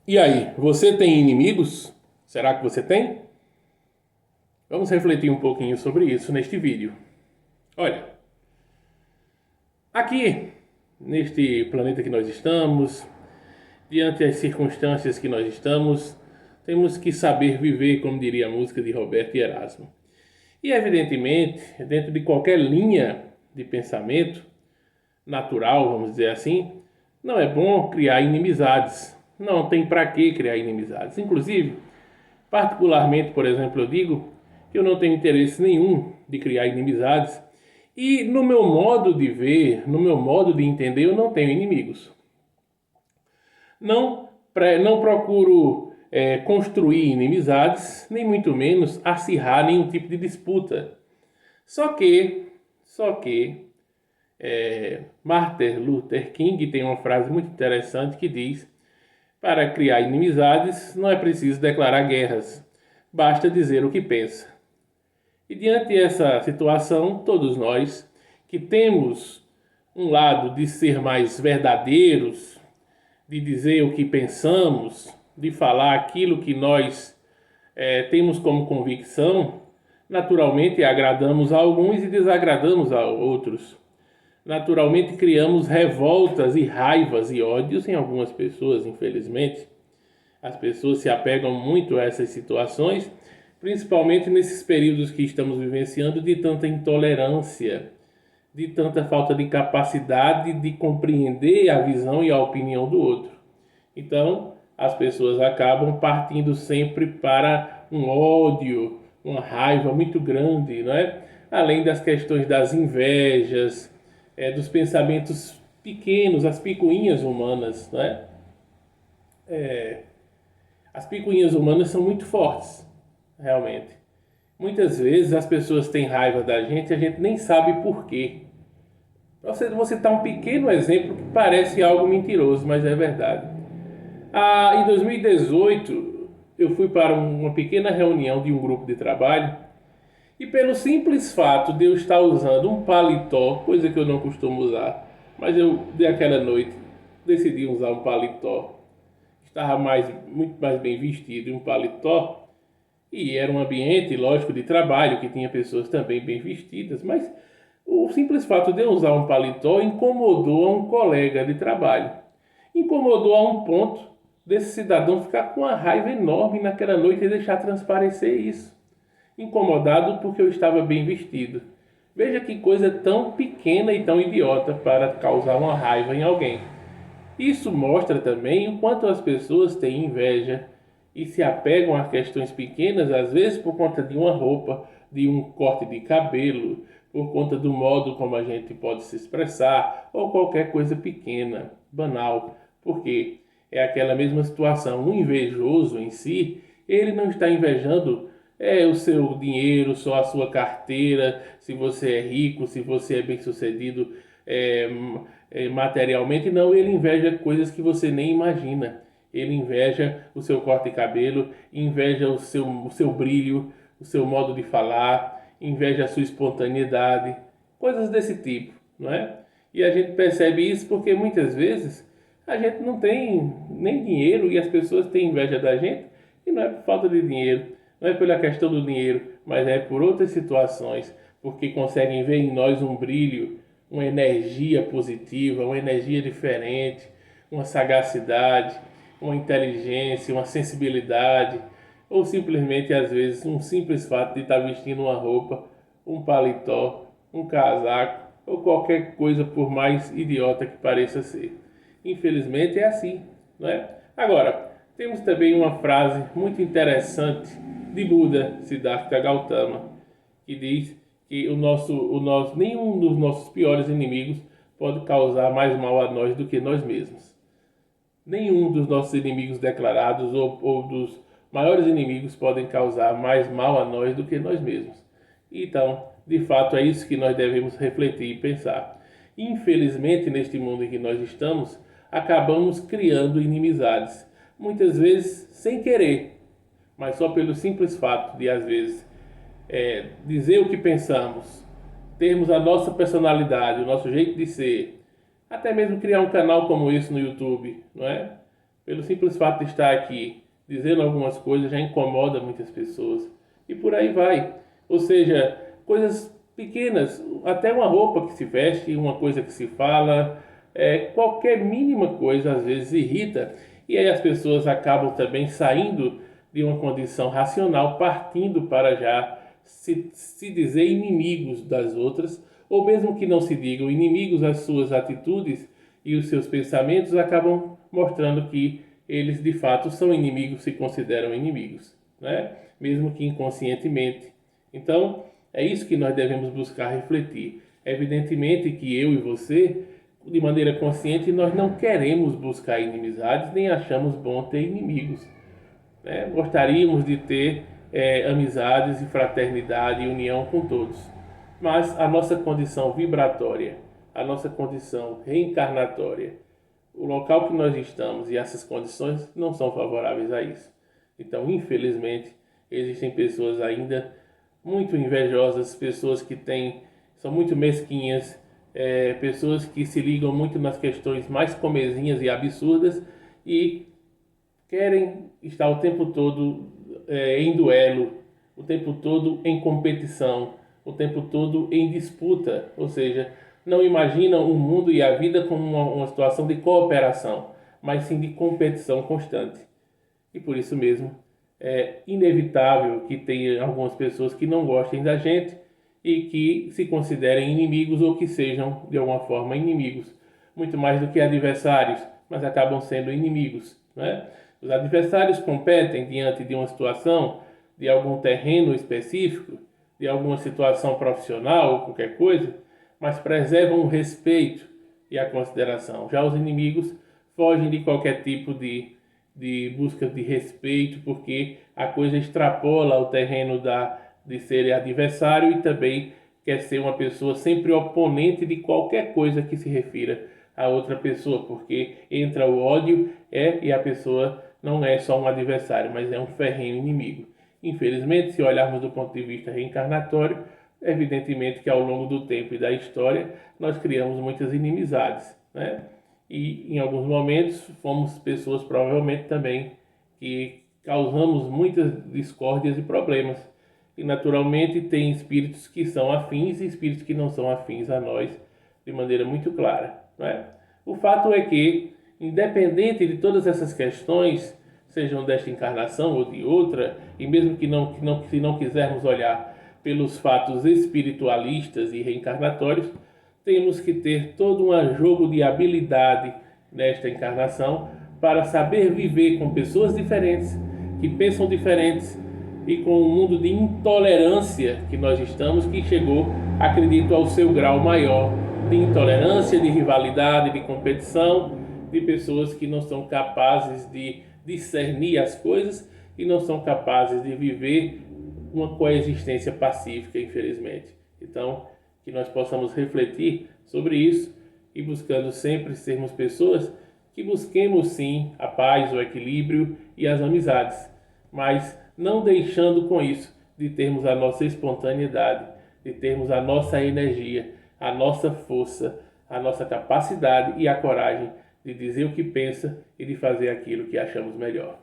E aí, você tem inimigos? Será que você tem? Vamos refletir um pouquinho sobre isso neste vídeo. Olha, aqui, neste planeta que nós estamos, diante das circunstâncias que nós estamos, temos que saber viver, como diria a música de Roberto e Erasmo. E, evidentemente, dentro de qualquer linha de pensamento natural, vamos dizer assim, não é bom criar inimizades. Não tem para que criar inimizades. Inclusive, particularmente, por exemplo, eu digo que eu não tenho interesse nenhum de criar inimizades e no meu modo de ver, no meu modo de entender, eu não tenho inimigos. Não procuro construir inimizades, nem muito menos acirrar nenhum tipo de disputa. Só que Martin Luther King tem uma frase muito interessante que diz: para criar inimizades não é preciso declarar guerras, basta dizer o que pensa. E diante dessa situação, todos nós que temos um lado de ser mais verdadeiros, de dizer o que pensamos, de falar aquilo que nós temos como convicção, naturalmente agradamos a alguns e desagradamos a outros. Naturalmente criamos revoltas e raivas e ódios em algumas pessoas, infelizmente. As pessoas se apegam muito a essas situações, principalmente nesses períodos que estamos vivenciando de tanta intolerância, de tanta falta de capacidade de compreender a visão e a opinião do outro. Então, as pessoas acabam partindo sempre para um ódio, uma raiva muito grande, não é? Além das questões das invejas, dos pensamentos pequenos, as picuinhas humanas, não é? As picuinhas humanas são muito fortes, realmente. Muitas vezes as pessoas têm raiva da gente e a gente nem sabe por quê. Vou citar um pequeno exemplo que parece algo mentiroso, mas é verdade. Em 2018, eu fui para uma pequena reunião de um grupo de trabalho e pelo simples fato de eu estar usando um paletó, coisa que eu não costumo usar, mas eu, daquela noite, decidi usar um paletó. Estava muito mais bem vestido em um paletó e era um ambiente, lógico, de trabalho, que tinha pessoas também bem vestidas, mas o simples fato de eu usar um paletó incomodou a um colega de trabalho. Incomodou a um ponto desse cidadão ficar com uma raiva enorme naquela noite e deixar transparecer isso. Incomodado porque eu estava bem vestido. Veja que coisa tão pequena e tão idiota para causar uma raiva em alguém. Isso mostra também o quanto as pessoas têm inveja e se apegam a questões pequenas, às vezes por conta de uma roupa, de um corte de cabelo, por conta do modo como a gente pode se expressar, ou qualquer coisa pequena, banal, porque é aquela mesma situação. O invejoso em si, ele não está invejando o seu dinheiro, só a sua carteira, se você é rico, se você é bem-sucedido é, materialmente. Não, ele inveja coisas que você nem imagina. Ele inveja o seu corte de cabelo, inveja o seu brilho, o seu modo de falar, inveja a sua espontaneidade, coisas desse tipo, não é? E a gente percebe isso porque muitas vezes a gente não tem nem dinheiro e as pessoas têm inveja da gente, e não é por falta de dinheiro, não é pela questão do dinheiro, mas é por outras situações, porque conseguem ver em nós um brilho, uma energia positiva, uma energia diferente, uma sagacidade, uma inteligência, uma sensibilidade, ou simplesmente às vezes um simples fato de estar vestindo uma roupa, um paletó, um casaco ou qualquer coisa, por mais idiota que pareça ser. Infelizmente é assim, não é? Agora, temos também uma frase muito interessante de Buda, Siddhartha Gautama, que diz que nenhum dos nossos piores inimigos pode causar mais mal a nós do que nós mesmos. Nenhum dos nossos inimigos declarados ou dos maiores inimigos podem causar mais mal a nós do que nós mesmos. Então, de fato, é isso que nós devemos refletir e pensar. Infelizmente, neste mundo em que nós estamos, acabamos criando inimizades, muitas vezes sem querer, mas só pelo simples fato de, às vezes, dizer o que pensamos, termos a nossa personalidade, o nosso jeito de ser, até mesmo criar um canal como esse no YouTube, não é? pelo simples fato de estar aqui dizendo algumas coisas, já incomoda muitas pessoas. E por aí vai. Ou seja, coisas pequenas, até uma roupa que se veste, uma coisa que se fala, qualquer mínima coisa às vezes irrita. E aí as pessoas acabam também saindo de uma condição racional, partindo para já se dizer inimigos das outras, ou mesmo que não se digam inimigos, as suas atitudes e os seus pensamentos acabam mostrando que eles de fato são inimigos, se consideram inimigos, né? Mesmo que inconscientemente. Então, é isso que nós devemos buscar refletir. Evidentemente que eu e você, de maneira consciente, nós não queremos buscar inimizades, nem achamos bom ter inimigos, né? Gostaríamos de ter amizades e fraternidade e união com todos. Mas a nossa condição vibratória, a nossa condição reencarnatória, o local que nós estamos e essas condições não são favoráveis a isso. Então, infelizmente, existem pessoas ainda muito invejosas, pessoas que são muito mesquinhas, pessoas que se ligam muito nas questões mais comezinhas e absurdas e querem estar o tempo todo em duelo, o tempo todo em competição, o tempo todo em disputa, ou seja, não imaginam o mundo e a vida como uma situação de cooperação, mas sim de competição constante. E por isso mesmo é inevitável que tenha algumas pessoas que não gostem da gente e que se considerem inimigos ou que sejam de alguma forma inimigos, muito mais do que adversários, mas acabam sendo inimigos, né? Os adversários competem diante de uma situação, de algum terreno específico, de alguma situação profissional ou qualquer coisa, mas preservam o respeito e a consideração. Já os inimigos fogem de qualquer tipo de busca de respeito, porque a coisa extrapola o terreno de ser adversário e também quer ser uma pessoa sempre oponente de qualquer coisa que se refira a outra pessoa, porque entra o ódio e a pessoa não é só um adversário, mas é um ferrenho inimigo. Infelizmente, se olharmos do ponto de vista reencarnatório, evidentemente que ao longo do tempo e da história nós criamos muitas inimizades, né? E em alguns momentos fomos pessoas provavelmente também que causamos muitas discórdias e problemas. E naturalmente tem espíritos que são afins e espíritos que não são afins a nós de maneira muito clara, né? O fato é que, independente de todas essas questões, sejam desta encarnação ou de outra, e mesmo se não quisermos olhar pelos fatos espiritualistas e reencarnatórios, temos que ter todo um jogo de habilidade nesta encarnação para saber viver com pessoas diferentes, que pensam diferentes e com um mundo de intolerância que nós estamos, que chegou, acredito, ao seu grau maior de intolerância, de rivalidade, de competição, de pessoas que não são capazes de discernir as coisas e não são capazes de viver uma coexistência pacífica, infelizmente. Então, que nós possamos refletir sobre isso e buscando sempre sermos pessoas que busquemos sim a paz, o equilíbrio e as amizades, mas não deixando com isso de termos a nossa espontaneidade, de termos a nossa energia, a nossa força, a nossa capacidade e a coragem de dizer o que pensa e de fazer aquilo que achamos melhor.